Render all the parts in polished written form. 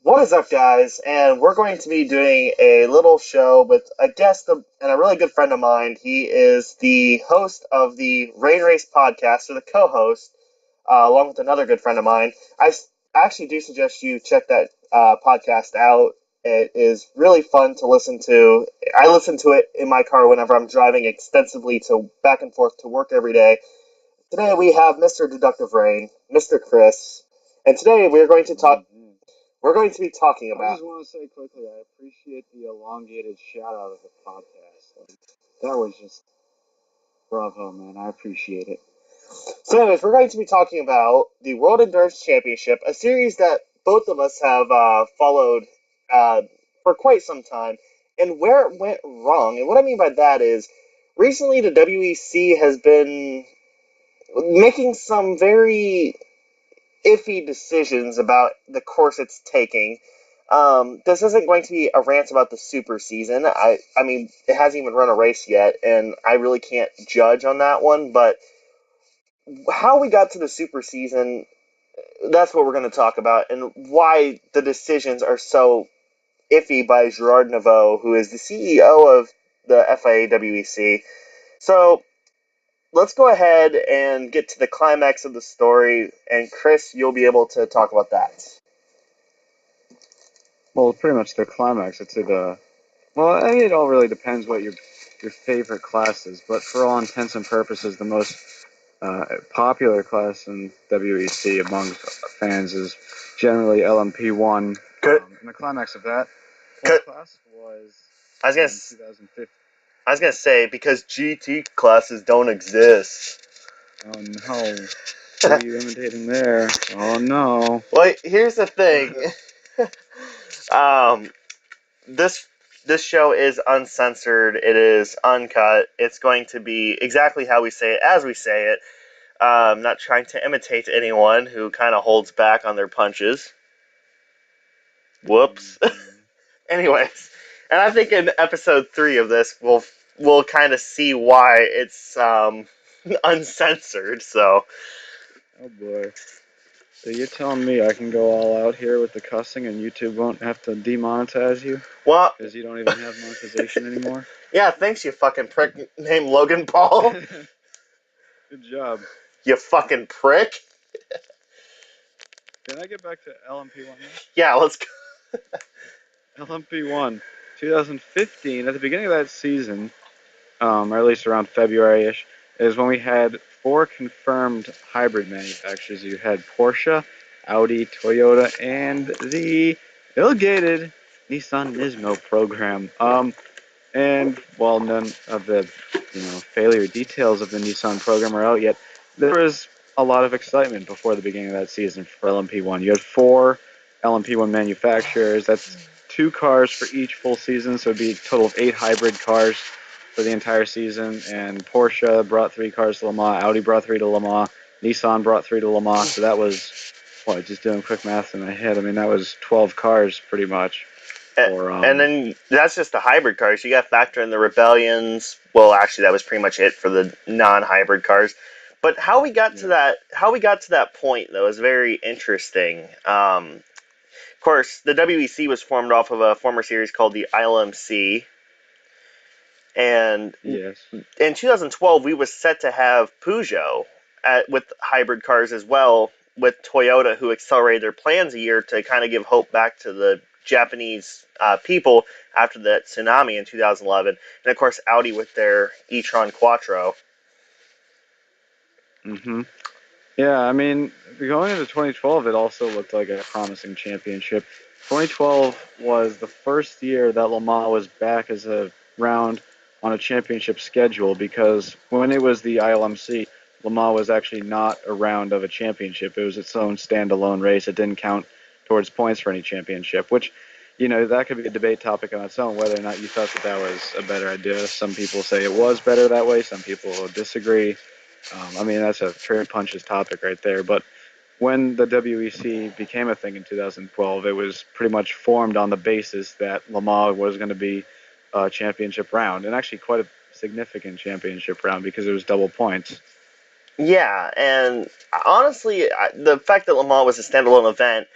What is up, guys? And we're going to be doing a little show with a guest and a really good friend of mine. He is the host of the Rain Race podcast, or the co-host, along with another good friend of mine. Actually do suggest you check that podcast out. It is really fun to listen to. I listen to it in my car whenever I'm driving extensively to back and forth to work every day. Today we have Mr. DeductiveRain, Mr. Chris, and today we're going to talk. We're going to be talking about. I just want to say quickly, I appreciate the elongated shout out of the podcast. That was just bravo, man. I appreciate it. So, anyways, we're going to be talking about the World Endurance Championship, a series that both of us have followed for quite some time, and where it went wrong. And what I mean by that is, recently the WEC has been making some very iffy decisions about the course it's taking. This isn't going to be a rant about the super season. I mean, it hasn't even run a race yet, and I really can't judge on that one, but how we got to the super season, that's what we're going to talk about, and why the decisions are so iffy by Gerard Naveau, who is the CEO of the FIA WEC. So, let's go ahead and get to the climax of the story, and Chris, you'll be able to talk about that. Well, pretty much the climax. Well, I mean, it all really depends what your favorite class is, but for all intents and purposes, the most popular class in WEC among fans is generally LMP1. Good. And the climax of that class was I was gonna, in 2015. I was gonna say, because GT classes don't exist. Oh no. What are you imitating there? Oh no. Well, here's the thing. This show is uncensored. It is uncut. It's going to be exactly how we say it, as we say it. Not trying to imitate anyone who kind of holds back on their punches. Whoops. Anyways, and I think in episode 3 of this, we'll kind of see why it's uncensored. So. Oh boy. So you're telling me I can go all out here with the cussing and YouTube won't have to demonetize you? Well, because you don't even have monetization anymore? Yeah, thanks, you fucking prick named Logan Paul. Good job. You fucking prick. Can I get back to LMP1 now? Yeah, let's go. LMP1, 2015, at the beginning of that season, or at least around February-ish, is when we had 4 confirmed hybrid manufacturers. You had Porsche, Audi, Toyota, and the ill-gated Nissan Nismo program. And while none of the failure details of the Nissan program are out yet, there was a lot of excitement before the beginning of that season for LMP1. You had 4 LMP1 manufacturers. That's 2 cars for each full season, so it'd be a total of 8 hybrid cars for the entire season. And Porsche brought 3 cars to Le Mans, Audi brought 3 to Le Mans, Nissan brought 3 to Le Mans. So that was, just doing quick math in my head, I mean, that was 12 cars pretty much. And then that's just the hybrid cars. You got to factor in the rebellions. Well, actually, that was pretty much it for the non-hybrid cars. But how we got to that point, though, is very interesting. Of course, the WEC was formed off of a former series called the ILMC. And yes. In 2012, we was set to have Peugeot with hybrid cars as well, with Toyota, who accelerated their plans a year to kind of give hope back to the Japanese people after the tsunami in 2011. And, of course, Audi with their e-tron Quattro. Mm-hmm. Yeah, I mean, going into 2012, it also looked like a promising championship. 2012 was the first year that Le Mans was back as a round on a championship schedule, because when it was the ILMC, Le Mans was actually not a round of a championship. It was its own standalone race. It didn't count towards points for any championship, which, that could be a debate topic on its own, whether or not you thought that was a better idea. Some people say it was better that way. Some people disagree. I mean, that's a trade punches topic right there. But when the WEC became a thing in 2012, it was pretty much formed on the basis that Le Mans was going to be a championship round, and actually quite a significant championship round because it was double points. Yeah, and honestly, the fact that Le Mans was a standalone event,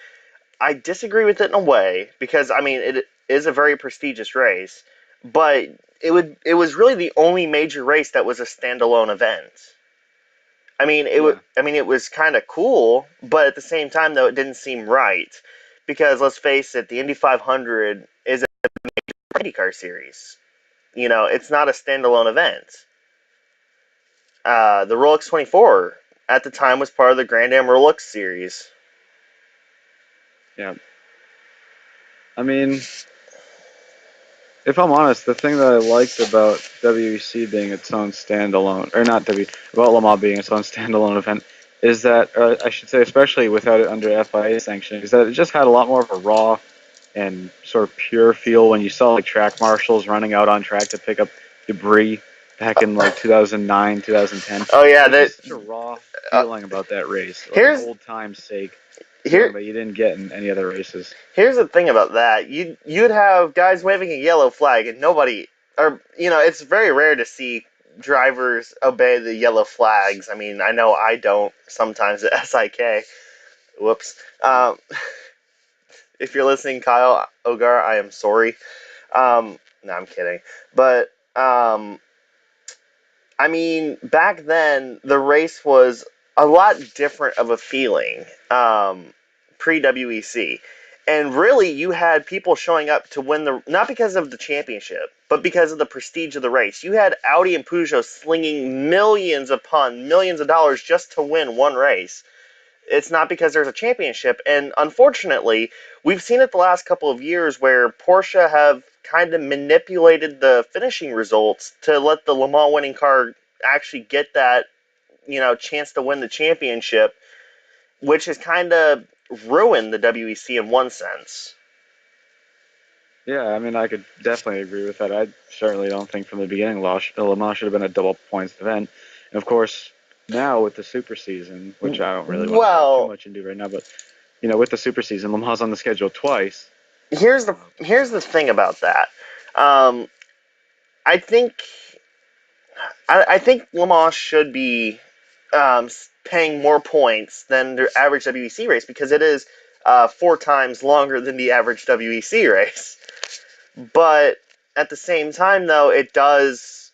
I disagree with it in a way because I mean it is a very prestigious race, but it was really the only major race that was a standalone event. Yeah. I mean it was kind of cool, but at the same time though it didn't seem right because let's face it, the Indy 500 is a IndyCar series. You know, it's not a standalone event. The Rolex 24 at the time was part of the Grand Am Rolex series. Yeah. I mean, if I'm honest, the thing that I liked about WEC being its own standalone, or not about Le Mans being its own standalone event, is that, I should say, especially without it under FIA sanction, is that it just had a lot more of a raw and sort of pure feel when you saw like track marshals running out on track to pick up debris back in like 2009, 2010. Oh yeah, There's that just such a raw uh, feeling about that race, like an here's old time's sake feeling here that you didn't get in any other races. here's the thing about that. You'd have guys waving a yellow flag and nobody, or you know, it's very rare to see drivers obey the yellow flags. I mean, I know I don't sometimes at SIK. Whoops. Um, if you're listening, Kyle Ogar, I am sorry. No, I'm kidding. But I mean, back then the race was a lot different of a feeling, pre WEC, and really you had people showing up to win the not because of the championship, but because of the prestige of the race. You had Audi and Peugeot slinging millions upon millions of dollars just to win one race. It's not because there's a championship. And unfortunately, we've seen it the last couple of years where Porsche have kind of manipulated the finishing results to let the Le Mans winning car actually get that, you know, chance to win the championship, which has kind of ruined the WEC in one sense. Yeah, I mean, I could definitely agree with that. I certainly don't think from the beginning Le Mans should have been a double points event. And of course, now with the super season, which I don't really want to dive too Well, much into right now, but with the super season, Le Mans on the schedule twice. here's the thing about that. Um, I think I think Le Mans should be paying more points than the average WEC race because it is 4 times longer than the average WEC race. But at the same time, though, it does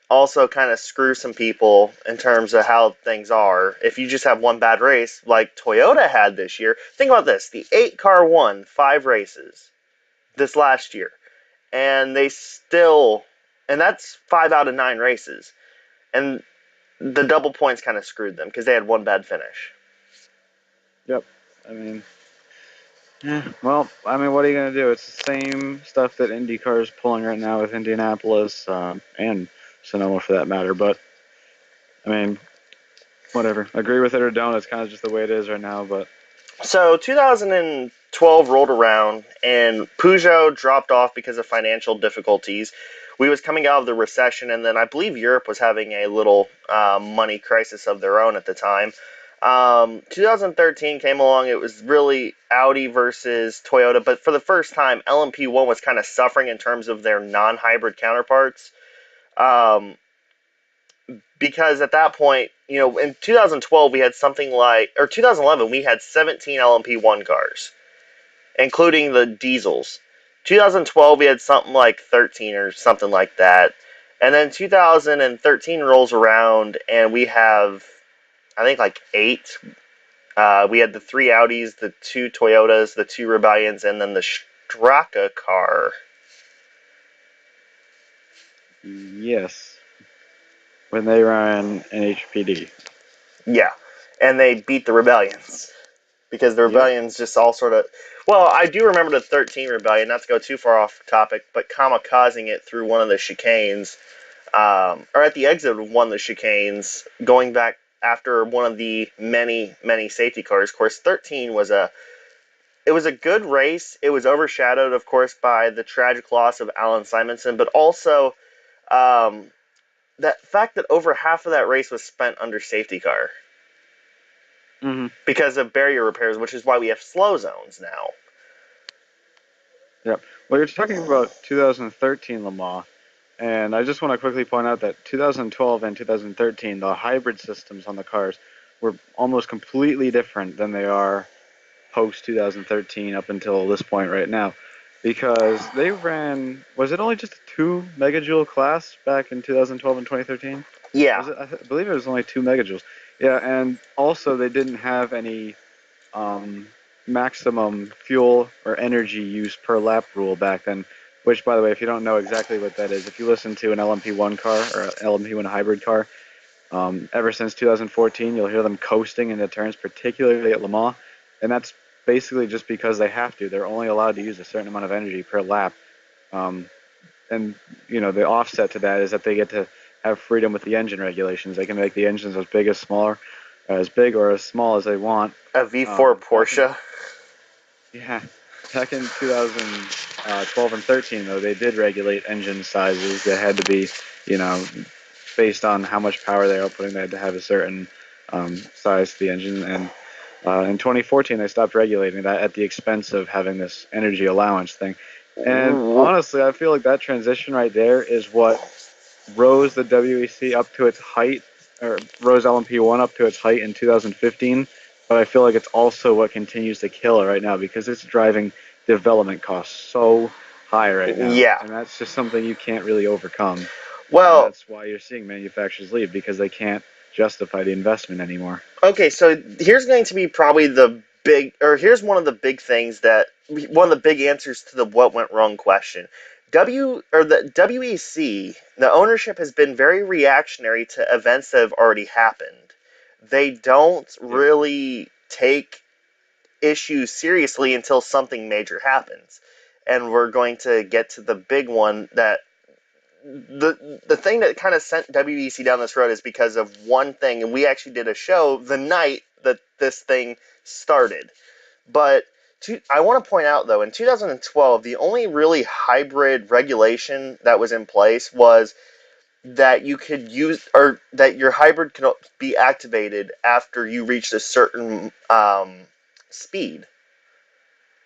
also kind of screw some people in terms of how things are. If you just have one bad race, like Toyota had this year, think about this: the 8 car won 5 races this last year, and they still, and that's 5 out of 9 races, and the double points kind of screwed them because they had one bad finish. Yep. I mean, well, I mean, what are you going to do? It's the same stuff that IndyCar is pulling right now with Indianapolis and Sonoma for that matter. But, I mean, whatever. Agree with it or don't. It's kind of just the way it is right now. But, So 2012 rolled around and Peugeot dropped off because of financial difficulties. We was coming out of the recession, and then I believe Europe was having a little money crisis of their own at the time. 2013 came along. It was really Audi versus Toyota, but for the first time, LMP1 was kind of suffering in terms of their non-hybrid counterparts. Um, because at that point, you know, in 2012 we had something like, or 2011 we had 17 LMP1 cars, including the diesels. 2012 we had something like 13 or something like that, and then 2013 rolls around and we have, I think, like 8. We had the 3 Audis, the 2 Toyotas, the 2 Rebellions, and then the Straka car. yes, when they ran an HPD. Yeah, and they beat the Rebellions, because the Yep. rebellions just all sort of. Well, I do remember the 13 rebellion. Not to go too far off topic, but kamikazing it through one of the chicanes, or at the exit of one of the chicanes, going back after one of the many safety cars. Of course, 13 was a. It was a good race. It was overshadowed, of course, by the tragic loss of Alan Simonson, but also um, that fact that over half of that race was spent under safety car Hmm. because of barrier repairs, which is why we have slow zones now. Yep. Well, you're talking about 2013 Le Mans, and I just want to quickly point out that 2012 and 2013, the hybrid systems on the cars were almost completely different than they are post 2013 up until this point right now, because they ran, was it only just a 2 megajoule class back in 2012 and 2013? Yeah, Was it? I believe it was only 2 megajoules. Yeah, and also they didn't have any um, maximum fuel or energy use per lap rule back then. Which, by the way, if you don't know exactly what that is, if you listen to an LMP1 car or an LMP1 hybrid car, ever since 2014, you'll hear them coasting into turns, particularly at Le Mans, and that's basically just because they have to. They're only allowed to use a certain amount of energy per lap, um, and the offset to that is that they get to have freedom with the engine regulations. They can make the engines as big as smaller, as big or as small as they want. a V4 Back in Porsche. yeah, back in 2012 and 13 though, they did regulate engine sizes. They had to be, you know, based on how much power they're outputting. They had to have a certain size to the engine, and in 2014 they stopped regulating that at the expense of having this energy allowance thing. And honestly, I feel like that transition right there is what rose the WEC up to its height, or rose LMP1 up to its height in 2015. But I feel like it's also what continues to kill it right now because it's driving development costs so high right now, Yeah. and that's just something you can't really overcome. And Well, that's why you're seeing manufacturers leave because they can't justify the investment anymore. okay, so here's going to be probably here's one of the big things one of the big answers to the what went wrong question. The WEC, the ownership has been very reactionary to events that have already happened. They don't Yeah. really take issues seriously until something major happens. And we're going to get to the big one that the thing that kind of sent WEC down this road is because of one thing, and we actually did a show the night that this thing started. But I want to point out, though, in 2012, the only really hybrid regulation that was in place was that you could use, or that your hybrid could be activated after you reached a certain speed.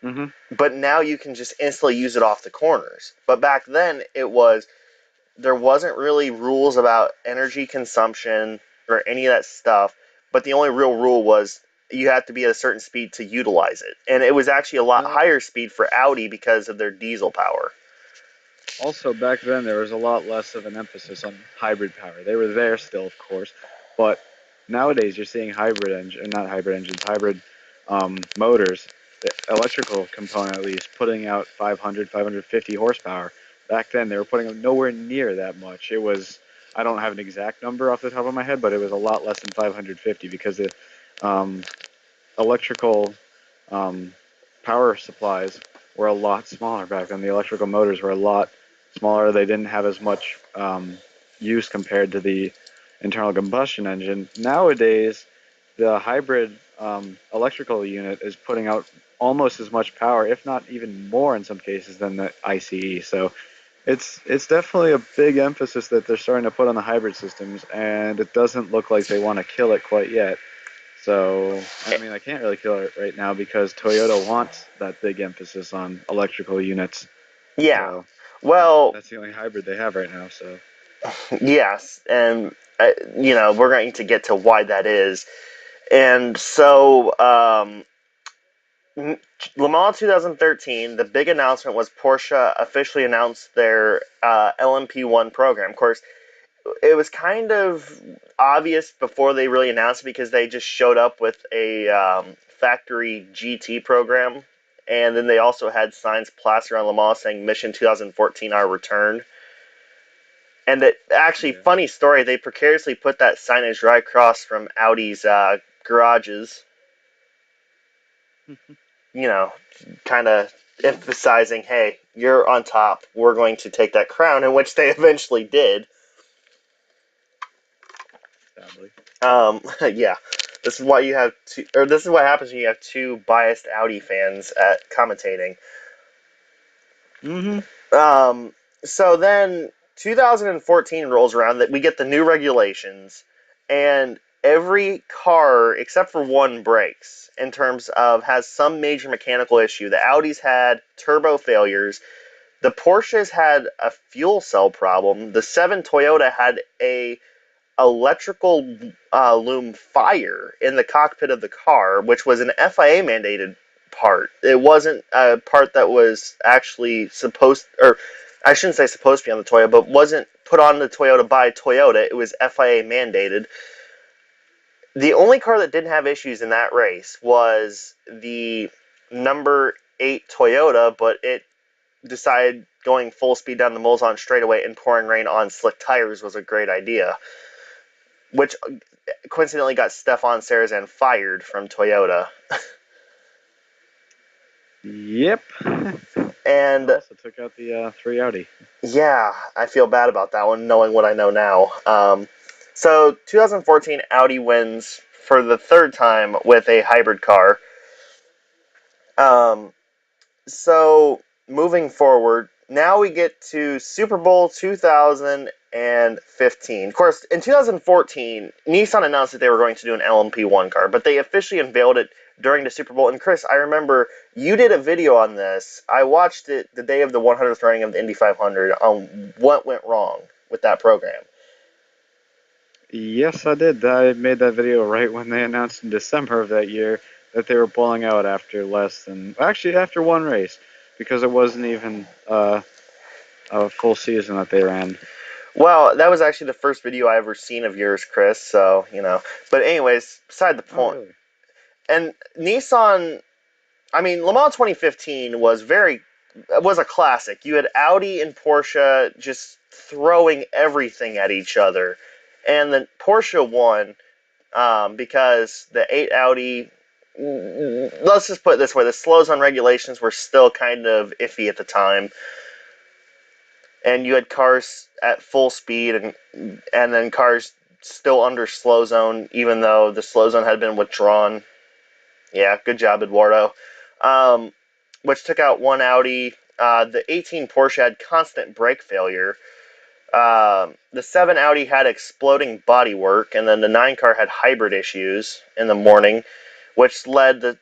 Hmm. But now you can just instantly use it off the corners. But back then, there wasn't really rules about energy consumption or any of that stuff, but the only real rule was you have to be at a certain speed to utilize it. And it was actually a lot Well, higher speed for Audi because of their diesel power. also back then there was a lot less of an emphasis on hybrid power. They were there still, of course, but nowadays you're seeing hybrid engine, not hybrid engines, hybrid motors, the electrical component at least, putting out 500, 550 horsepower. Back then they were putting out nowhere near that much. It was, I don't have an exact number off the top of my head, but it was a lot less than 550 because the um, electrical um, power supplies were a lot smaller back then. The electrical motors were a lot smaller. They didn't have as much use compared to the internal combustion engine. Nowadays, the hybrid electrical unit is putting out almost as much power, if not even more in some cases, than the ICE. So it's definitely a big emphasis that they're starting to put on the hybrid systems, and it doesn't look like they want to kill it quite yet. So, I mean, I can't really kill it right now because Toyota wants that big emphasis on electrical units. Yeah. So, Well, that's the only hybrid they have right now. So, yes, and we're going to get to why that is. And so, Le Mans 2013, the big announcement was Porsche officially announced their LMP1 program. Of course, it was kind of obvious before they really announced it because they just showed up with a factory GT program, and then they also had signs plastered on Le Mans saying "Mission 2014, our return." And that actually, yeah. funny story, they precariously put that signage right across from Audi's garages. You know, kind of emphasizing, "Hey, you're on top. We're going to take that crown," in which they eventually did. Sadly. Yeah, this is why you have two, or this is what happens when you have two biased Audi fans at commentating. Mm-hmm. Um, so then 2014 rolls around that we get the new regulations, and every car except for one breaks in terms of has some major mechanical issue. The Audis had turbo failures. The Porsches had a fuel cell problem. The 7 Toyota had a electrical loom fire in the cockpit of the car, which was an FIA mandated part. It wasn't a part that was actually supposed, or I shouldn't say supposed to be on the Toyota, but wasn't put on the Toyota by Toyota. It was FIA mandated. The only car that didn't have issues in that race was the number 8 Toyota, but it decided going full speed down the Mulsanne straightaway and pouring rain on slick tires was a great idea, which coincidentally got Stefan Sarazan fired from Toyota. Yep. And Also took out the 3 Audi. yeah, I feel bad about that one, knowing what I know now. So 2014 Audi wins for the third time with a hybrid car. Um, So moving forward, now we get to Super Bowl 2015. Of course, in 2014, Nissan announced that they were going to do an LMP1 car, but they officially unveiled it during the Super Bowl. And Chris, I remember you did a video on this. I watched it the day of the 100th running of the Indy 500 on what went wrong with that program. Yes, I did. I made that video right when they announced in December of that year that they were pulling out after less than, actually after one race, because it wasn't even a full season that they ran. Well, that was actually the first video I ever seen of yours, Chris. So, you know. But anyways, beside the Oh, point. really? And Nissan, I mean, Le Mans 2015 was a classic. You had Audi and Porsche just throwing everything at each other, and then Porsche won because the 8 Audi. Let's just put it this way: the slow zone regulations were still kind of iffy at the time, and you had cars at full speed and then cars still under slow zone, even though the slow zone had been withdrawn. Yeah, good job, Eduardo. Um, which took out one Audi. The 18 Porsche had constant brake failure. The 7 Audi had exploding bodywork, and then the 9 car had hybrid issues in the morning, which led the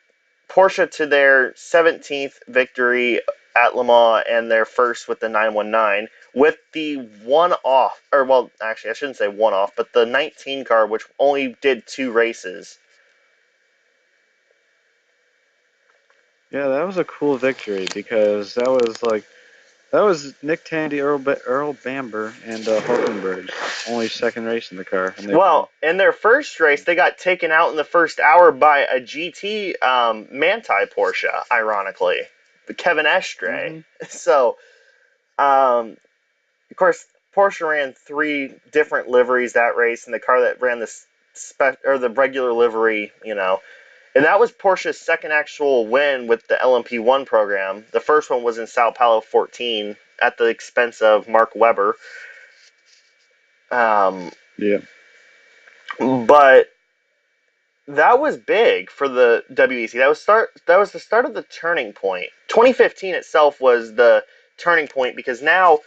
Porsche to their 17th victory at Le Mans and their first with the 919, with the one off, or well, actually, I shouldn't say one off, but the 19 car, which only did 2 races. Yeah, that was a cool victory because that was Nick Tandy, Earl Bamber, and Hulkenberg's only second race in the car, and they won. Well, in their first race, they got taken out in the first hour by a GT Manti Porsche, ironically, Kevin Estre. Mm-hmm. So, um, of course, Porsche ran 3 different liveries that race, and the car that ran the regular livery, and that was Porsche's second actual win with the LMP1 program. The first one was in Sao Paulo 14 at the expense of Mark Webber. Yeah. But that was big for the WEC. That was the start of the turning point. 2015 itself was the turning point because now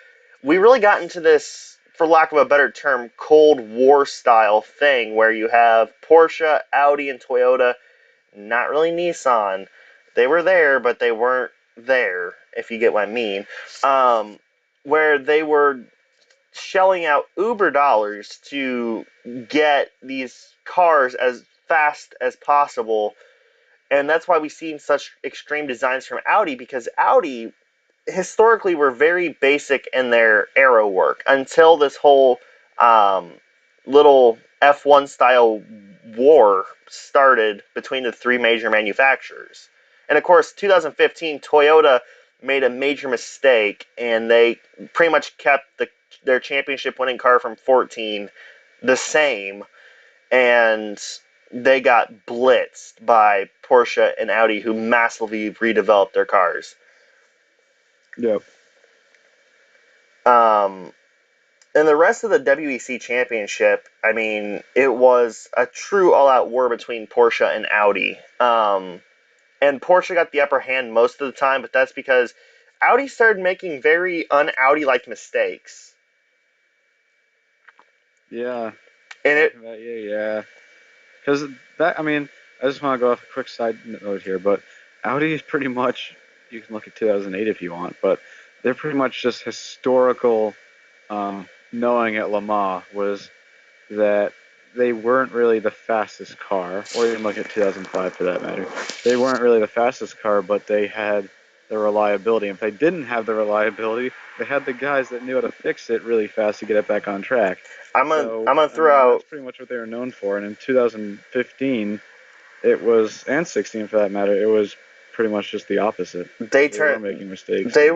we really got into this, for lack of a better term, Cold War style thing where you have Porsche, Audi, and Toyota, not really Nissan. They were there, but they weren't there, if you get what I mean. Where they were shelling out uber dollars to get these cars as fast as possible. And that's why we've seen such extreme designs from Audi, because Audi historically were very basic in their aero work until this whole um, little F1 style war started between the 3 major manufacturers. And of course, 2015, Toyota made a major mistake, and they pretty much kept their championship winning car from 14 the same, and they got blitzed by Porsche and Audi, who massively redeveloped their cars. Yep. Um, and the rest of the WEC championship, I mean, it was a true all-out war between Porsche and Audi. And Porsche got the upper hand most of the time, but that's because Audi started making very un-Audi-like mistakes. Yeah. And it, Yeah. Because that, I mean, I just want to go off a quick side note here, but Audi is pretty much, you can look at 2008 if you want, but they're pretty much just historical knowing at Le Mans was that they weren't really the fastest car, or even look at 2005 for that matter. They weren't really the fastest car, but they had the reliability. If they didn't have the reliability, they had the guys that knew how to fix it really fast to get it back on track. So, I'm gonna I throw mean, out. that's pretty much what they were known for. And in 2015, it was, and 16 for that matter, it was pretty much just the opposite. They They were turned. making mistakes. They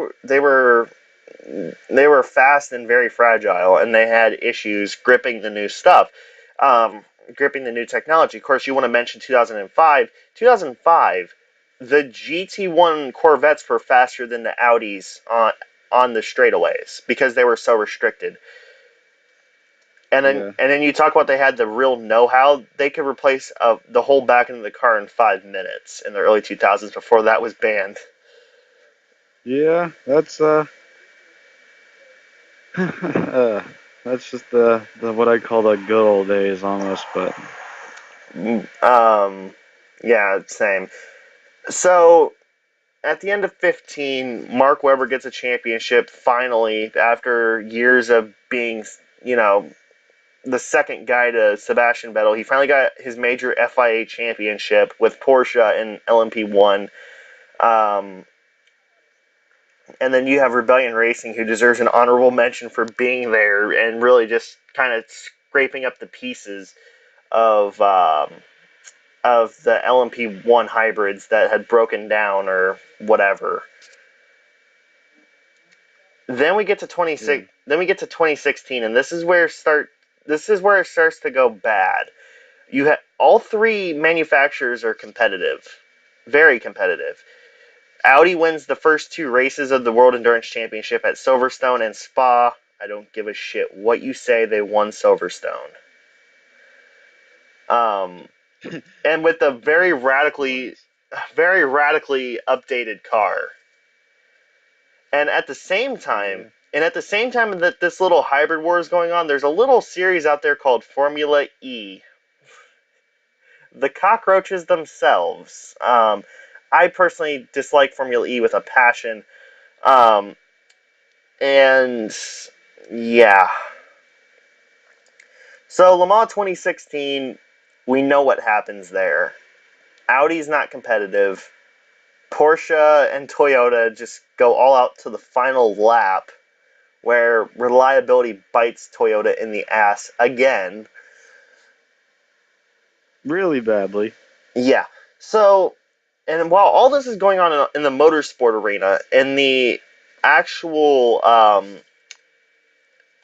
were fast and very fragile, and they had issues gripping the new stuff, gripping the new technology. Of course, you want to mention 2005. 2005, the GT1 Corvettes were faster than the Audis on the straightaways because they were so restricted. And then Yeah. and then you talk about they had the real know-how. They could replace the whole back end of the car in 5 minutes in the early 2000s before that was banned. Yeah, that's uh, that's just the what I call the good old days almost, but Yeah, same. So at the end of 15, Mark Webber gets a championship finally after years of being, you know, the second guy to Sebastian Vettel. He finally got his major FIA championship with Porsche in LMP1. Um, and then you have Rebellion Racing, who deserves an honorable mention for being there and really just kind of scraping up the pieces of the LMP1 hybrids that had broken down or whatever. Then we get to yeah. 26. Then we get to 2016, and this is where it starts to go bad. You have all three manufacturers are competitive, very competitive. Audi wins the first two races of the World Endurance Championship at Silverstone and Spa. I don't give a shit what you say. They won Silverstone. Um, and with a Nice. very radically updated car. And at the same time, Yeah. that this little hybrid war is going on, there's a little series out there called Formula E. The cockroaches themselves. I personally dislike Formula E with a passion. Um, and yeah. So Le Mans 2016, we know what happens there. Audi's not competitive. Porsche and Toyota just go all out to the final lap, where reliability bites Toyota in the ass again. Really badly. Yeah. So, and while all this is going on in the motorsport arena, in the actual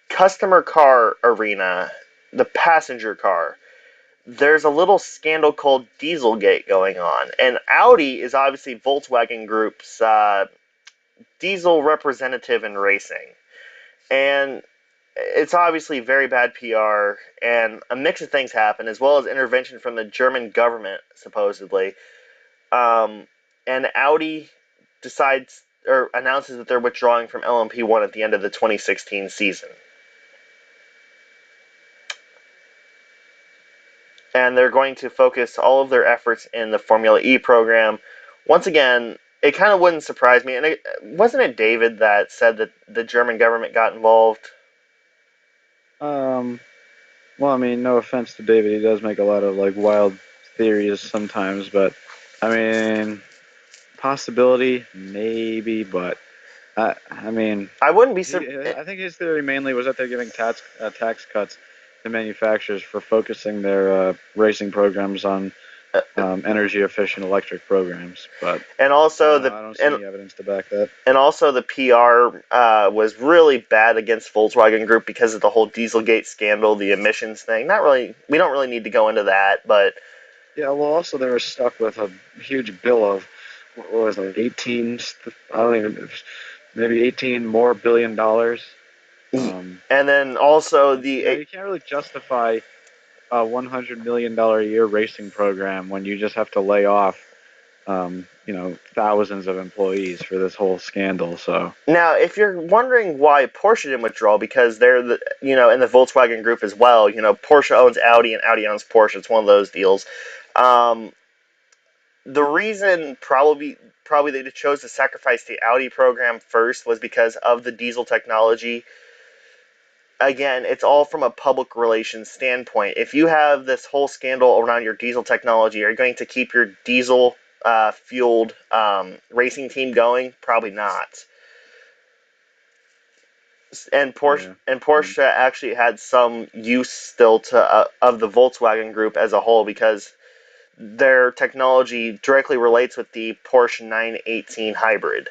customer car arena, the passenger car, there's a little scandal called Dieselgate going on. And Audi is obviously Volkswagen Group's diesel representative in racing. And it's obviously very bad PR, and a mix of things happen, as well as intervention from the German government, supposedly. And Audi decides or announces that they're withdrawing from LMP1 at the end of the 2016 season. And they're going to focus all of their efforts in the Formula E program. Once again, it kind of wouldn't surprise me. And wasn't it David that said that the German government got involved? Um, well, I mean, no offense to David, he does make a lot of like wild theories sometimes, but I mean, possibility maybe, but I mean, I wouldn't be I think his theory mainly was that they're giving tax cuts to manufacturers for focusing their racing programs on energy efficient electric programs, but and also the I don't see any evidence to back that. and also the PR was really bad against Volkswagen Group because of the whole Dieselgate scandal, the emissions thing. Not really. We don't really need to go into that, but Yeah, well, also they were stuck with a huge bill of what was it, 18? I don't even maybe 18 more billion dollars. Um, and then also yeah, you can't really justify a $100 million a year racing program when you just have to lay off, thousands of employees for this whole scandal. So now, if you're wondering why Porsche didn't withdraw, because they're in the Volkswagen Group as well. Porsche owns Audi and Audi owns Porsche. It's one of those deals. Um, the reason probably they chose to sacrifice the Audi program first was because of the diesel technology. again, it's all from a public relations standpoint. If you have this whole scandal around your diesel technology, are you going to keep your diesel fueled racing team going? Probably not. And Yeah. Porsche actually had some use still to of the Volkswagen group as a whole, because their technology directly relates with the Porsche 918 hybrid.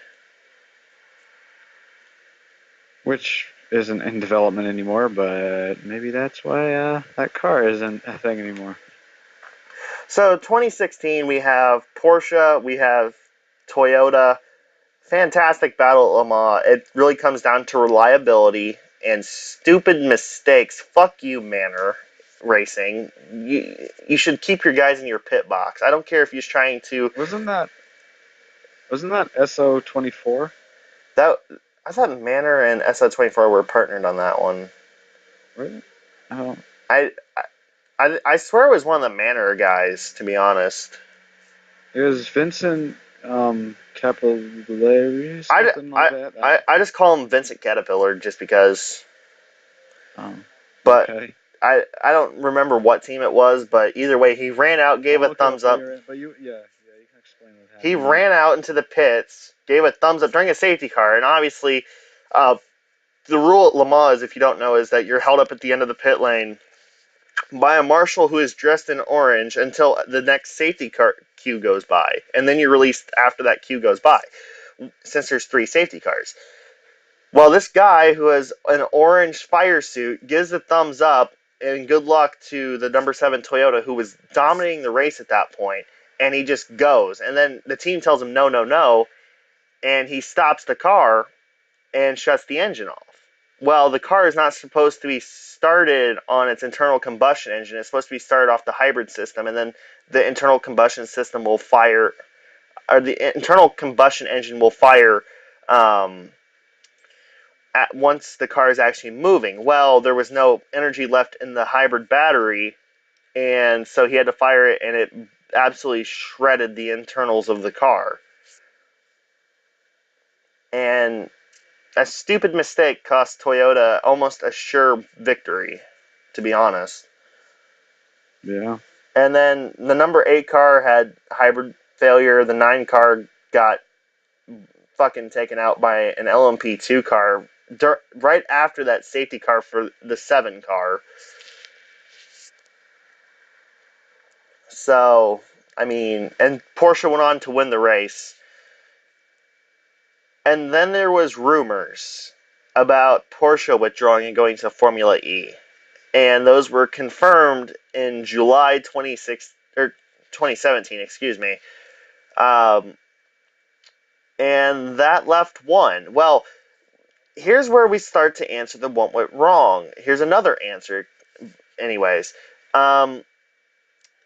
Which isn't in development anymore, but maybe that's why that car isn't a thing anymore. So 2016, we have Porsche, we have Toyota. Fantastic battle at Le Mans. It really comes down to reliability and stupid mistakes. Fuck you, Manor Racing. You should keep your guys in your pit box. I don't care if you're trying to. Wasn't that SO24? That I thought Manor and SO24 were partnered on that one. Right? Oh, I I swear it was one of the Manor guys, to be honest. it was Vincent Capilleri, I, something like I, that. I just call him Vincent Caterpillar just because. Oh, But okay. I don't remember what team it was, but either way, he ran out, gave I'll a look it up thumbs while up. you're in. But you can explain what He happened there. ran out into the pits, gave a thumbs up during a safety car, and obviously, uh, the rule at Le Mans, if you don't know, is that you're held up at the end of the pit lane by a marshal who is dressed in orange until the next safety car queue goes by, and then you're released after that queue goes by, since there's 3 safety cars. Well, this guy who has an orange fire suit gives a thumbs up, and good luck to the number 7 Toyota, who was dominating the race at that point, and he just goes. And then the team tells him no, no, no, and he stops the car and shuts the engine off. Well, the car is not supposed to be started on its internal combustion engine. It's supposed to be started off the hybrid system, and then the internal combustion system will fire, or the internal combustion engine will fire at once the car is actually moving. Well, there was no energy left in the hybrid battery, and so he had to fire it, and it absolutely shredded the internals of the car. And a stupid mistake cost Toyota almost a sure victory, to be honest. Yeah. And then the number 8 car had hybrid failure. The 9 car got fucking taken out by an LMP2 car right after that safety car for the 7 car. So, I mean, and Porsche went on to win the race. And then there was rumors about Porsche withdrawing and going to Formula E. And those were confirmed in July 26 or 2017, excuse me. Um, and that left one. Well, here's where we start to answer the what went wrong. Here's another answer, anyways. Um,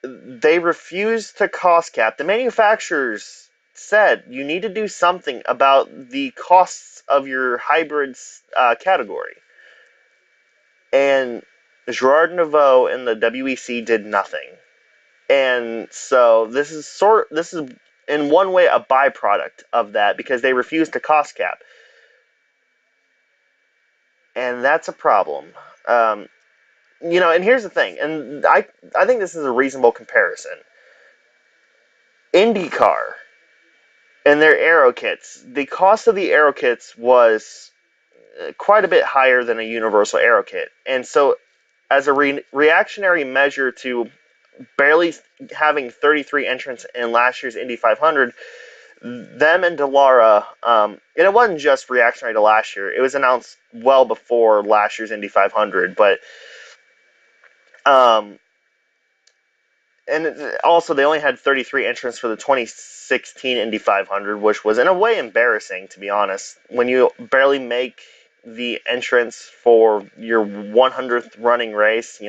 they refused to cost cap. The manufacturers said you need to do something about the costs of your hybrids category. And Gerard Nouveau and the WEC did nothing. And so this is in one way a byproduct of that, because they refused to cost cap. And that's a problem. Um, and here's the thing, and I think this is a reasonable comparison. IndyCar and their aero kits, the cost of the aero kits was quite a bit higher than a universal aero kit. And so, as a reactionary measure to barely having 33 entrants in last year's Indy 500, them and Dallara, and it wasn't just reactionary to last year, it was announced well before last year's Indy 500, but um, and also they only had 33 entrants for the 2016 Indy 500, which was in a way embarrassing, to be honest. When you barely make the entrance for your 100th running race,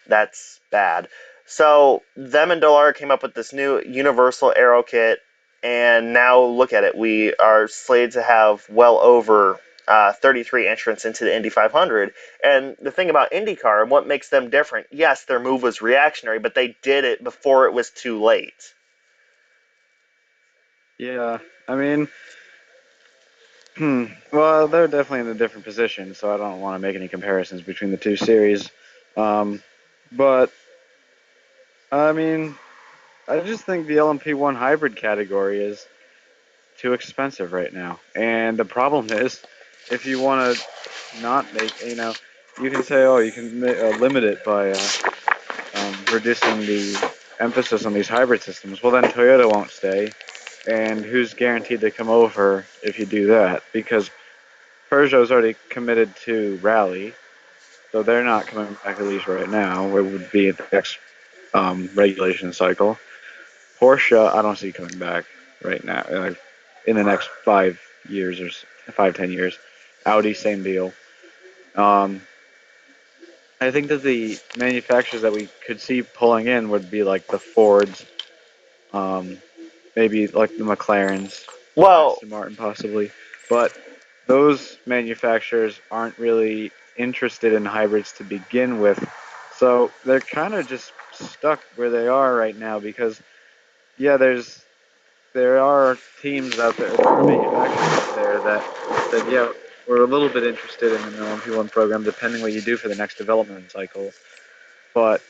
that's bad. So them and Dallara came up with this new universal aero kit, and now look at it. We are slated to have well over 33 entrants into the Indy 500. And the thing about IndyCar, and what makes them different, yes, their move was reactionary, but they did it before it was too late. Yeah. I mean, Well, they're definitely in a different position, so I don't want to make any comparisons between the two series. Um, but I mean, I just think the LMP1 hybrid category is too expensive right now. And the problem is, if you want to not make, you can say, oh, you can limit it by reducing the emphasis on these hybrid systems. Well, then Toyota won't stay. And who's guaranteed to come over if you do that? Because Peugeot's already committed to rally, so they're not coming back at least right now. It would be at the next regulation cycle. Porsche, I don't see coming back right now. In the next 5 years or 5-10 years. Audi, same deal. Um, I think that the manufacturers that we could see pulling in would be like the Fords, um, maybe like the McLarens, Well, Aston Martin possibly, but those manufacturers aren't really interested in hybrids to begin with, so they're kind of just stuck where they are right now because yeah, there are teams out there, there are manufacturers out there that said, yeah, we're a little bit interested in an LMP1 program, depending what you do for the next development cycle. But,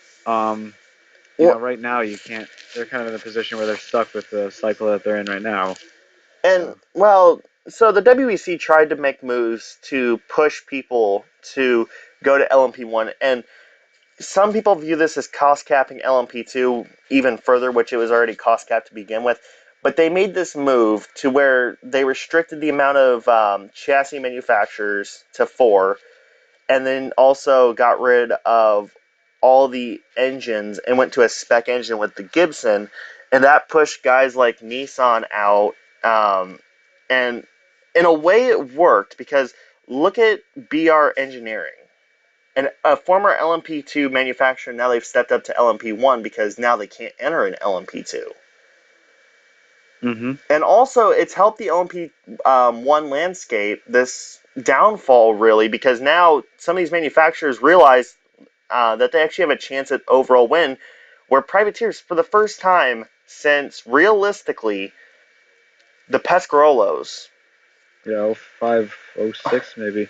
right now you can't. They're kind of in a position where they're stuck with the cycle that they're in right now. and So, well, so the WEC tried to make moves to push people to go to LMP1, and some people view this as cost capping LMP2 even further, which it was already cost capped to begin with. But they made this move to where they restricted the amount of chassis manufacturers to four, and then also got rid of all the engines and went to a spec engine with the Gibson, and that pushed guys like Nissan out. And in a way, it worked because look at BR Engineering. And a former LMP2 manufacturer, now they've stepped up to LMP1 because now they can't enter an LMP2. mm-hmm. And also, it's helped the LMP1 landscape, this downfall, really, because now some of these manufacturers realize that they actually have a chance at overall win, where privateers, for the first time since, realistically, the Pescarolos. Yeah, 05, 06 maybe.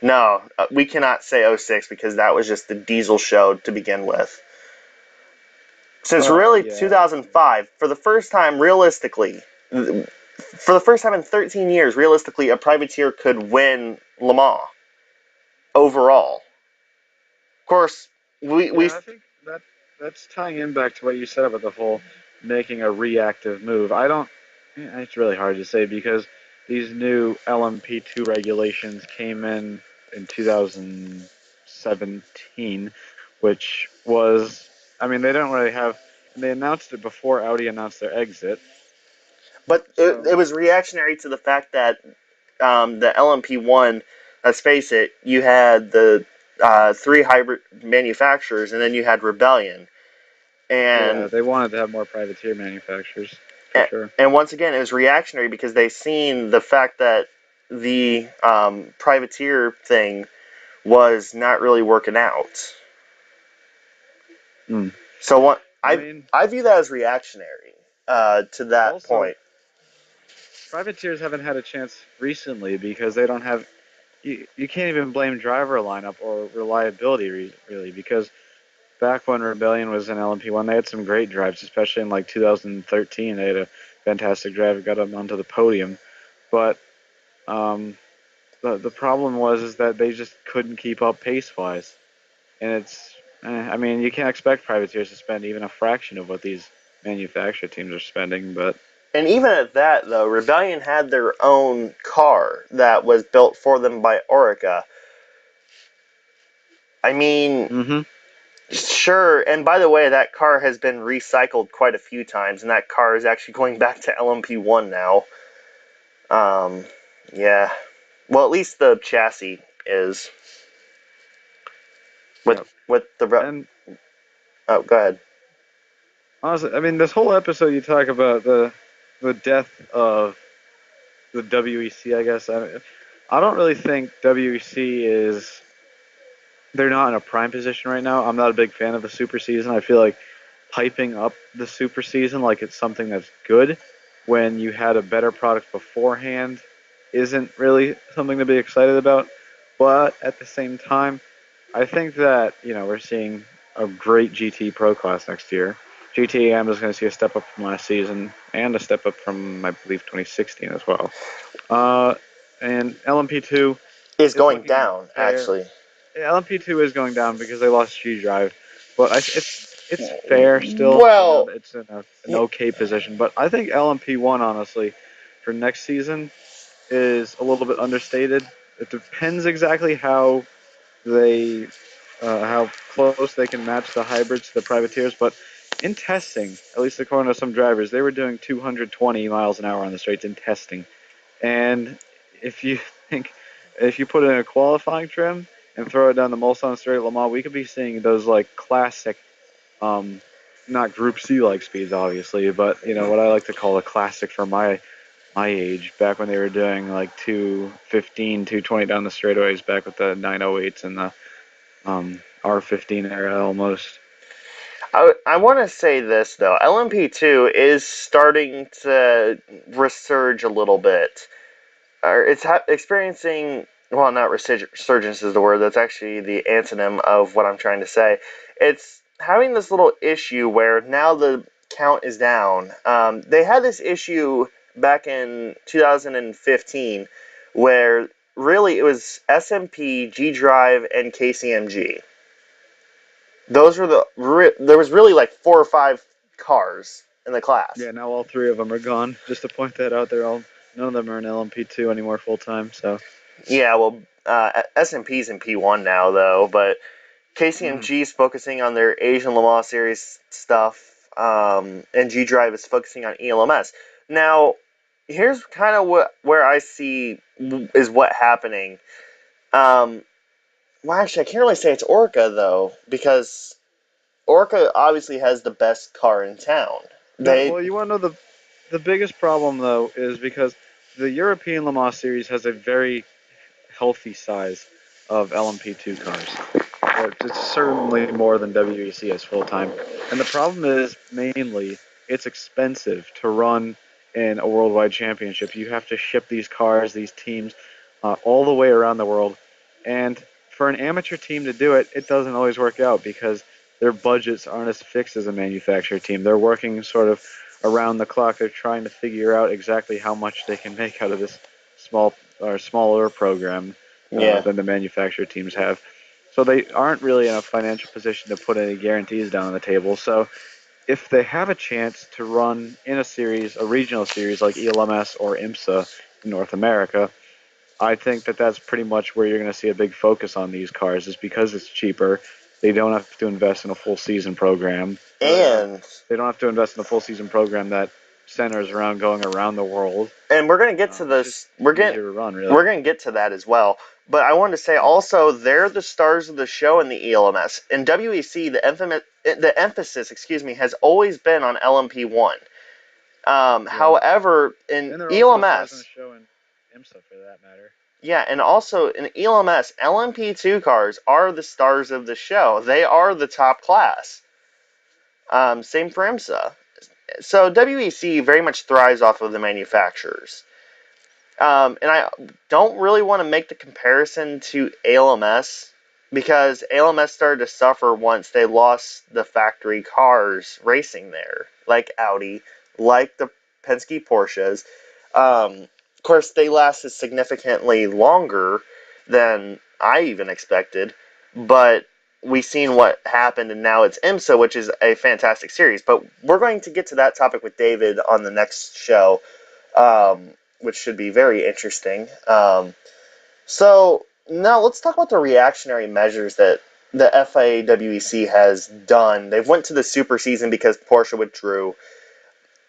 No, we cannot say '06 because that was just the diesel show to begin with. Since Oh really yeah. 2005, for the first time, realistically, for the first time in 13 years, realistically, a privateer could win Le Mans overall. Of course, we Yeah, I think that's tying in back to what you said about the whole making a reactive move. I don't. It's really hard to say because these new LMP2 regulations came in 2017, which was, I mean, they don't really have. And they announced it before Audi announced their exit. but it So was reactionary to the fact that the LMP1, let's face it, you had the three hybrid manufacturers, and then you had Rebellion, yeah, and they wanted to have more privateer manufacturers for sure. and once again, it was reactionary because they seen the fact that the privateer thing was not really working out. Hmm. So what I mean, I view that as reactionary to that also point. privateers haven't had a chance recently because they don't have you can't even blame driver lineup or reliability really because back when Rebellion was in LMP1 they had some great drives, especially in like 2013 they had a fantastic drive, got up onto the podium, but um, the problem is that they just couldn't keep up pace wise, and I mean you can't expect privateers to spend even a fraction of what these manufacturer teams are spending, but And even at that, though, Rebellion had their own car that was built for them by Orica. I mean, mm-hmm. sure. And by the way, that car has been recycled quite a few times, and that car is actually going back to LMP1 now. Um, yeah. Well, at least the chassis is Yeah, with the. and Oh, go ahead. honestly, I mean, this whole episode you talk about the death of the WEC. I guess I don't really think WEC is. They're not in a prime position right now. I'm not a big fan of the super season. I feel like hyping up the super season like it's something that's good when you had a better product beforehand isn't really something to be excited about. But at the same time, I think that we're seeing a great GT Pro class next year. GTAM is going to see a step up from last season and a step up from I believe 2016 as well. Uh, and LMP2 Is is going looking down, fair. actually. LMP2 is going down because they lost G Drive, but it's fair still. Well, It's in an okay position. But I think LMP1 honestly for next season is a little bit understated. It depends exactly they how close they can match the hybrids to the privateers. But in testing, at least according to some drivers, they were doing 220 miles an hour on the straights in testing. And if you think if you put in a qualifying trim and throw it down the Mulsanne straight at Le Mans, we could be seeing those like classic, um, not Group C like speeds, obviously, but what I like to call a classic for my age, back when they were doing like 215, 220 down the straightaways, back with the 908s and the R15 era almost. I want to say this though. LMP2 is starting to resurge a little bit. Or it's experiencing, well, not resurgence is the word. That's actually the antonym of what I'm trying to say. It's having this little issue where now the count is down. They had this issue back in 2015 where really it was SMP, G Drive, and KCMG. Those were there was really like 4 or 5 cars in the class. Yeah, now all three of them are gone. Just to point that out, none of them are in LMP2 anymore full time. So. Yeah, well, SMP's in P1 now though, but Mm-hmm. KCMG is focusing on their Asian Le Mans Series stuff, and G Drive is focusing on ELMS. Now, here's kind of where I see is what happening. Um, well, actually, I can't really say it's Orca though, because Orca obviously has the best car in town. No, They well, you want to know the biggest problem though is because the European Le Mans series has a very healthy size of LMP2 cars. It's certainly more than WEC has full time, and the problem is mainly it's expensive to run in a worldwide championship. You have to ship these cars, these teams, all the way around the world, and for an amateur team to do it, it doesn't always work out because their budgets aren't as fixed as a manufacturer team. They're working sort of around the clock. They're trying to figure out exactly how much they can make out of this small or smaller program yeah. than the manufacturer teams have. So they aren't really in a financial position to put any guarantees down on the table. So if they have a chance to run in a series, a regional series like ELMS or IMSA in North America, I think that that's pretty much where you're going to see a big focus on these cars, is because it's cheaper. They don't have to invest in a full season program, or And they don't have to invest in a full season program that centers around going around the world. we're gonna get to It's just this. easier to run, really. We're gonna get to that as well. But I wanted to say also they're the stars of the show in the ELMS. In WEC, the emphasis, excuse me, has always been on LMP1. Yeah, However, in and they're also the stars on the ELMS, show in IMSA for that matter. yeah, and also in ELMS, LMP2 cars are the stars of the show. They are the top class. Same for IMSA. So WEC very much thrives off of the manufacturers. And I don't really want to make the comparison to ALMS because ALMS started to suffer once they lost the factory cars racing there, like Audi, like the Penske Porsches. Of course, they lasted significantly longer than I even expected, but we've seen what happened, and now it's IMSA, which is a fantastic series. But we're going to get to that topic with David on the next show. Which should be very interesting. So now let's talk about the reactionary measures that the FIA has done. They've went to the super season because Porsche withdrew.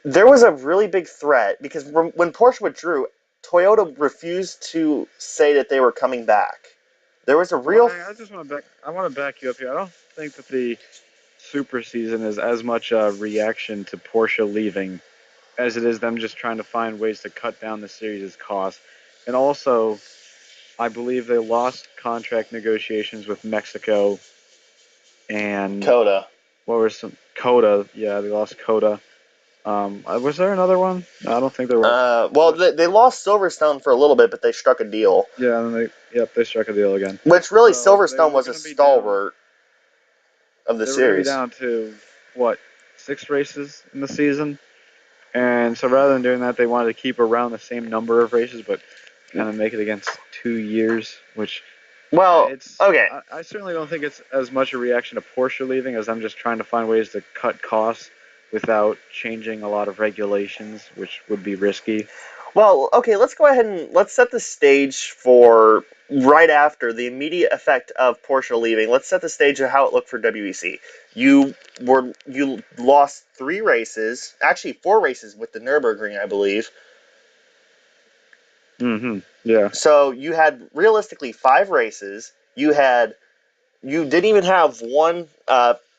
There was a really big threat because when Porsche withdrew, Toyota refused to say that they were coming back. There was a Well, real I just want to back. I want to back you up here. I don't think that the super season is as much a reaction to Porsche leaving as it is them just trying to find ways to cut down the series' costs. And also, I believe they lost contract negotiations with Mexico and Coda. what were some Coda. Yeah, they lost Coda. Was there another one? No, I don't think there was. Well, they lost Silverstone for a little bit, but they struck a deal. Yeah, and they struck a deal again. Which really, So Silverstone they're was a going to be down. stalwart of the They were going to be series. down to what 6 races in the season, and so rather than doing that, they wanted to keep around the same number of races, but kind of make it against 2 years, which Well, it's. okay. I certainly don't think it's as much a reaction to Porsche leaving as them just trying to find ways to cut costs without changing a lot of regulations, which would be risky. Well, okay, let's go ahead and let's set the stage for right after the immediate effect of Porsche leaving. Let's set the stage of how it looked for WEC. You lost 3 races, actually 4 races with the Nürburgring, I believe. Mm-hmm. Yeah. So you had realistically 5 races. You didn't even have one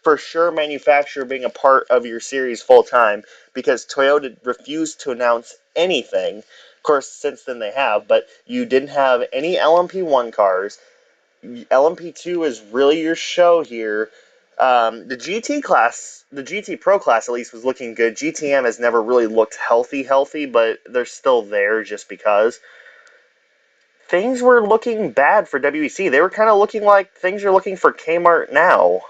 for sure manufacturer being a part of your series full time because Toyota refused to announce anything. Of course, since then they have, but you didn't have any LMP1 cars. LMP2 is really your show here. The GT class, the GT Pro class at least was looking good. GTM has never really looked healthy, but they're still there just because things were looking bad for WEC. They were kind of looking like things are looking for Kmart now.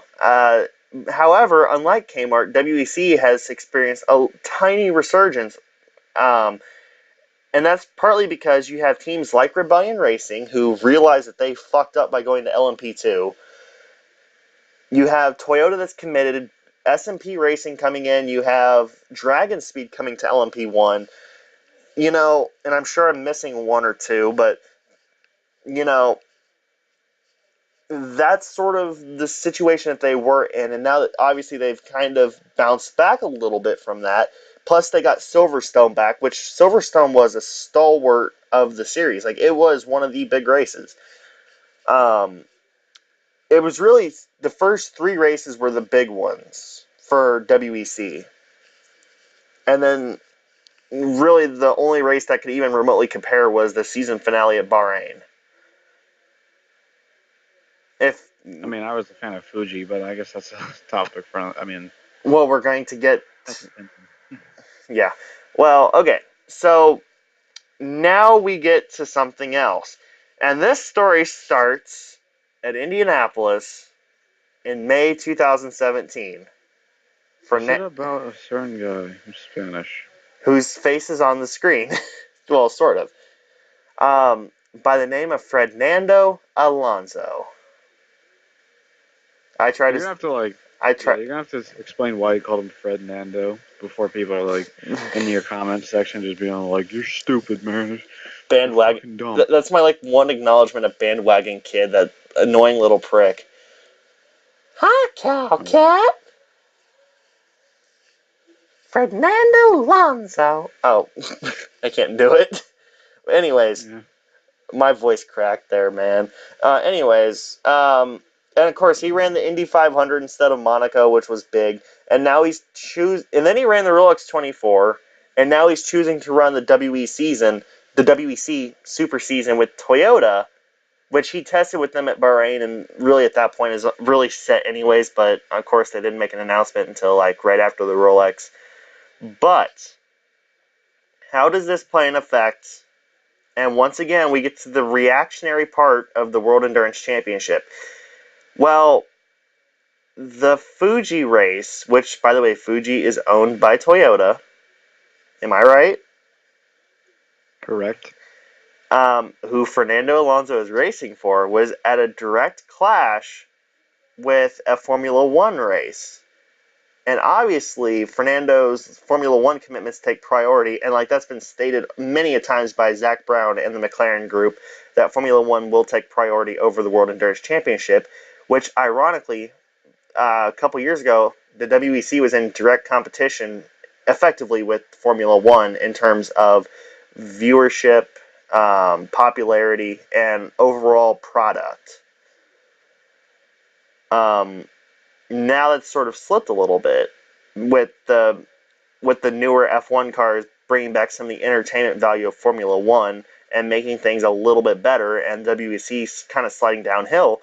However, unlike Kmart, WEC has experienced a tiny resurgence. Um, and that's partly because you have teams like Rebellion Racing who realize that they fucked up by going to LMP2. You have Toyota that's committed, SMP Racing coming in, you have Dragon Speed coming to LMP1. And I'm sure I'm missing one or two, but you know, that's sort of the situation that they were in, and now that obviously they've kind of bounced back a little bit from that. Plus, they got Silverstone back, which Silverstone was a stalwart of the series. Like, it was one of the big races. It was really the first 3 races were the big ones for WEC, and then really the only race that could even remotely compare was the season finale at Bahrain. If I mean, I was a fan of Fuji, but I guess that's a topic for. I mean, well, we're going to get that's intense. yeah. Well, okay. So now we get to something else. And this story starts at Indianapolis in May 2017 for Is it about a certain guy who's Spanish? whose face is on the screen. Well, sort of. By the name of Fernando Alonso. I try You're to. gonna have to like, I yeah, try. you're gonna have to explain why you called him Fred Nando before people are like in your comment section just being like, "You're stupid, man. You're Bandwagon. fucking dumb." That's my like one acknowledgement of bandwagon kid, that annoying little prick. Hi, cow Yeah. cat. Fernando Alonso. Oh, I can't do it. Anyways, Yeah. my voice cracked there, man. And of course he ran the Indy 500 instead of Monaco, which was big. And now and then he ran the Rolex 24, and now he's choosing to run the WEC Super Season with Toyota, which he tested with them at Bahrain, and really at that point is really set anyways. But of course they didn't make an announcement until like right after the Rolex. But how does this play in effect? And once again, we get to the reactionary part of the World Endurance Championship. Well, the Fuji race, which, by the way, Fuji is owned by Toyota. Am I right? Correct. Who Fernando Alonso is racing for, was at a direct clash with a Formula One race. And obviously, Fernando's Formula One commitments take priority, and like that's been stated many a times by Zach Brown and the McLaren group, that Formula One will take priority over the World Endurance Championship, which ironically, a couple years ago, the WEC was in direct competition effectively with Formula One in terms of viewership, popularity, and overall product. Um, Now that's sort of slipped a little bit with the newer F1 cars bringing back some of the entertainment value of Formula One and making things a little bit better, and WEC kind of sliding downhill.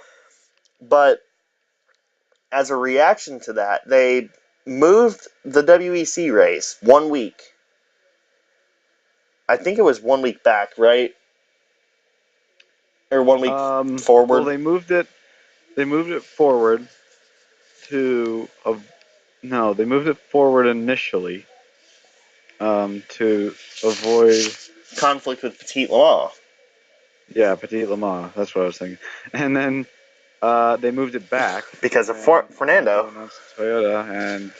But as a reaction to that, they moved the WEC race 1 week. I think it was 1 week back, right? Or 1 week Well, forward. they moved it. They moved it forward to no. They moved it forward initially to avoid Conflict with Petit Le Mans. Petit Le Mans. That's what I was thinking. And then they moved it back Because of when Fernando. Honda announced Toyota, and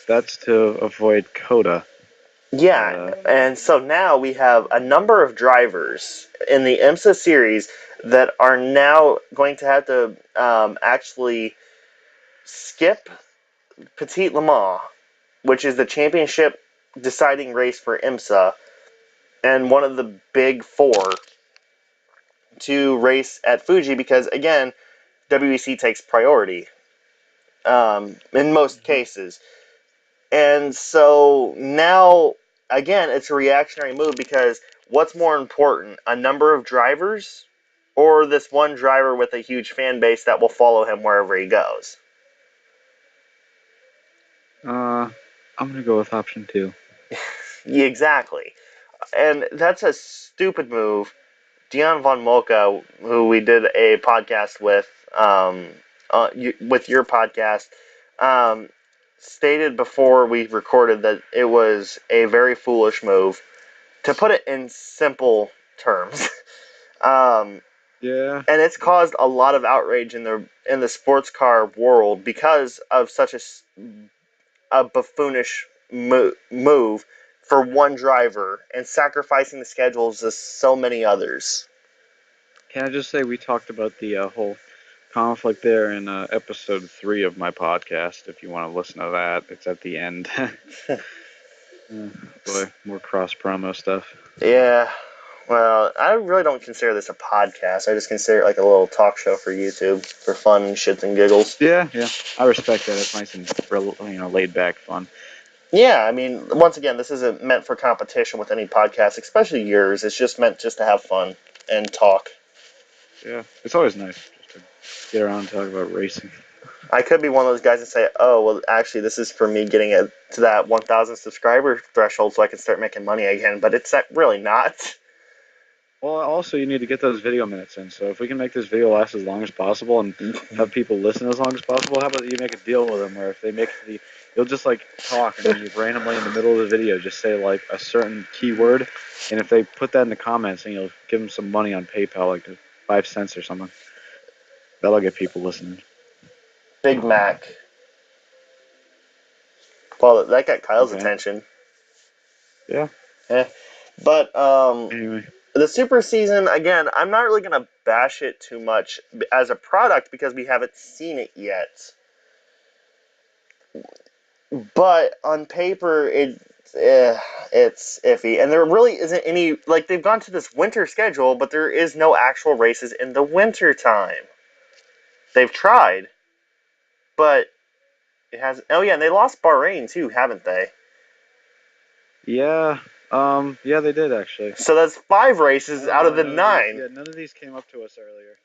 that's to avoid Coda. Yeah, and so now we have a number of drivers in the IMSA series that are now going to have to actually skip Petit Le Mans, which is the championship deciding race for IMSA, and one of the big four to race at Fuji because, again, WEC takes priority in most cases. And so now, again, it's a reactionary move because what's more important, a number of drivers or this one driver with a huge fan base that will follow him wherever he goes? I'm gonna go with option 2. Yeah, exactly. And that's a stupid move. Dion von Molka, who we did a podcast with, with your podcast, stated before we recorded that it was a very foolish move. To put it in simple terms, Yeah. and it's caused a lot of outrage in the sports car world because of such a buffoonish move for one driver and sacrificing the schedules of so many others. Can I just say we talked about the whole conflict there in episode 3 of my podcast? If you want to listen to that, it's at the end. Boy, more cross promo stuff. Yeah, well, I really don't consider this a podcast. I just consider it like a little talk show for YouTube for fun and shits and giggles. Yeah, I respect that. It's nice and laid back fun. Yeah, I mean, once again, this isn't meant for competition with any podcast, especially yours. It's just meant just to have fun and talk. Yeah, it's always nice just to get around and talk about racing. I could be one of those guys that say, "Oh, well, actually, this is for me getting it to that 1,000 subscriber threshold so I can start making money again." But it's really not. Well, also you need to get those video minutes in. So if we can make this video last as long as possible and have people listen as long as possible, how about you make a deal with them where if they make you'll just like talk and then you randomly in the middle of the video just say like a certain keyword, and if they put that in the comments, and you'll give them some money on PayPal, like 5 cents or something. That'll get people listening. Big Mac. Well, that got Kyle's Okay. attention. Yeah. But Anyway. the super season, again, I'm not really going to bash it too much as a product because we haven't seen it yet. But on paper, it's iffy. And there really isn't any, like, they've gone to this winter schedule, but there is no actual races in the winter time. They've tried, but it hasn't. Oh, yeah, and they lost Bahrain, too, haven't they? Yeah. Yeah, they did actually. So that's 5 races out of the 9. None of these came up to us earlier.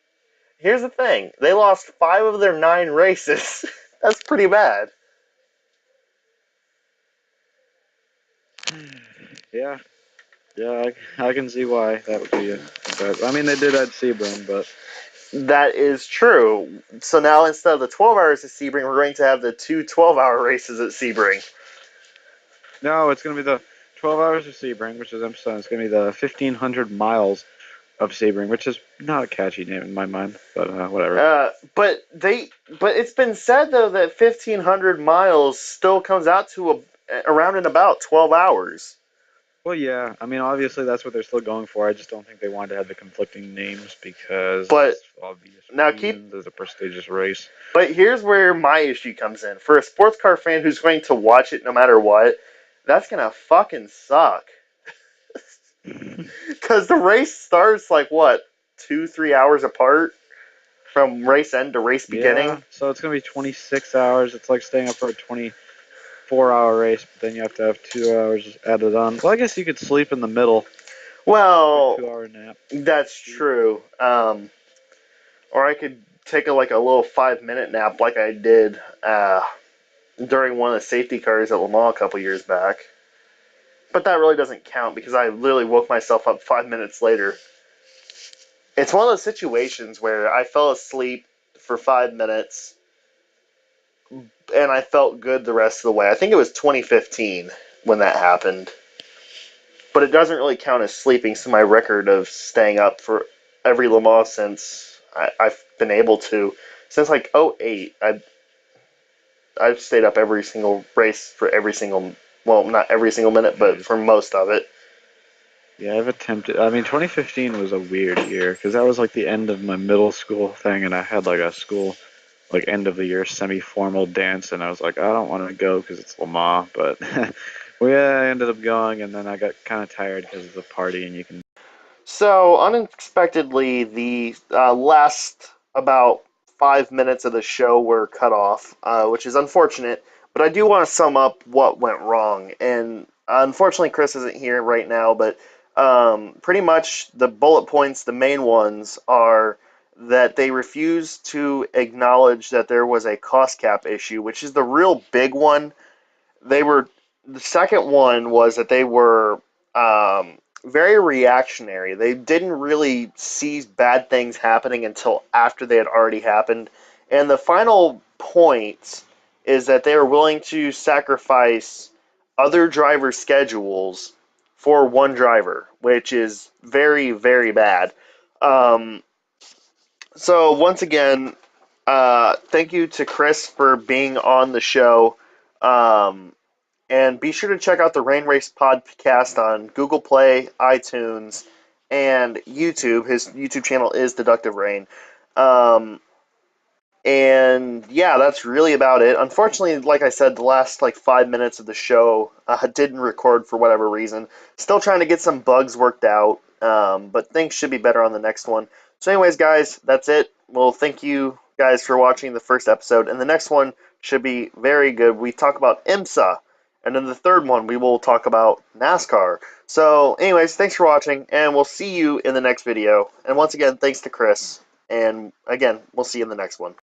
Here's the thing. They lost 5 of their 9 races. That's pretty bad. Yeah. Yeah, I can see why that would be a bad. I mean, they did add Sebring, but That is true. So now instead of the 12 hours at Sebring, we're going to have the 2 12-hour races at Sebring. no, it's going to be the 12 hours of Sebring, which is emphasized. It's going to be the 1,500 miles of Sebring, which is not a catchy name in my mind, but whatever. But it's been said though that 1,500 miles still comes out to around and about 12 hours. Well, yeah. I mean, obviously that's what they're still going for. I just don't think they wanted to have the conflicting names because But obvious now reasons. It's a prestigious race. But here's where my issue comes in. For a sports car fan who's going to watch it no matter what, that's gonna fucking suck. Because the race starts like what, 2-3 hours apart from race end to race beginning. Yeah, so it's going to be 26 hours. It's like staying up for a 24-hour race, but then you have to have 2 hours added on. Well, I guess you could sleep in the middle. Well, 2-hour nap. that's true. Or I could take a little 5-minute nap like I did during one of the safety cars at Le Mans a couple years back. But that really doesn't count because I literally woke myself up 5 minutes later. It's one of those situations where I fell asleep for 5 minutes and I felt good the rest of the way. I think it was 2015 when that happened. But it doesn't really count as sleeping, so my record of staying up for every Le Mans since I've been able to, since like '08, I've stayed up every single race for every single, well, not every single minute, but for most of it. Yeah, I've attempted. I mean, 2015 was a weird year because that was like the end of my middle school thing, and I had like a school like end of the year semi-formal dance, and I was like, I don't want to go because it's Le Mans, but we ended up going, and then I got kind of tired because of the party, and you can. So, unexpectedly, the last about 5 minutes of the show were cut off, which is unfortunate. But I do want to sum up what went wrong. And unfortunately, Chris isn't here right now, but pretty much the bullet points, the main ones, are that they refused to acknowledge that there was a cost cap issue, which is the real big one. They were The second one was that they were very reactionary. They didn't really see bad things happening until after they had already happened. And the final point is that they are willing to sacrifice other drivers' schedules for one driver, which is very, very bad. Um, so once again, thank you to Chris for being on the show. And be sure to check out the Rain Race podcast on Google Play, iTunes, and YouTube. His YouTube channel is DeductiveRain. Um, and yeah, that's really about it. Unfortunately, like I said, the last like 5 minutes of the show didn't record for whatever reason. Still trying to get some bugs worked out, but things should be better on the next one. So, anyways, guys, that's it. Well, thank you guys for watching the first episode, and the next one should be very good. We talk about IMSA, and then the third one we will talk about NASCAR. So, anyways, thanks for watching, and we'll see you in the next video. And once again, thanks to Chris. And again, we'll see you in the next one.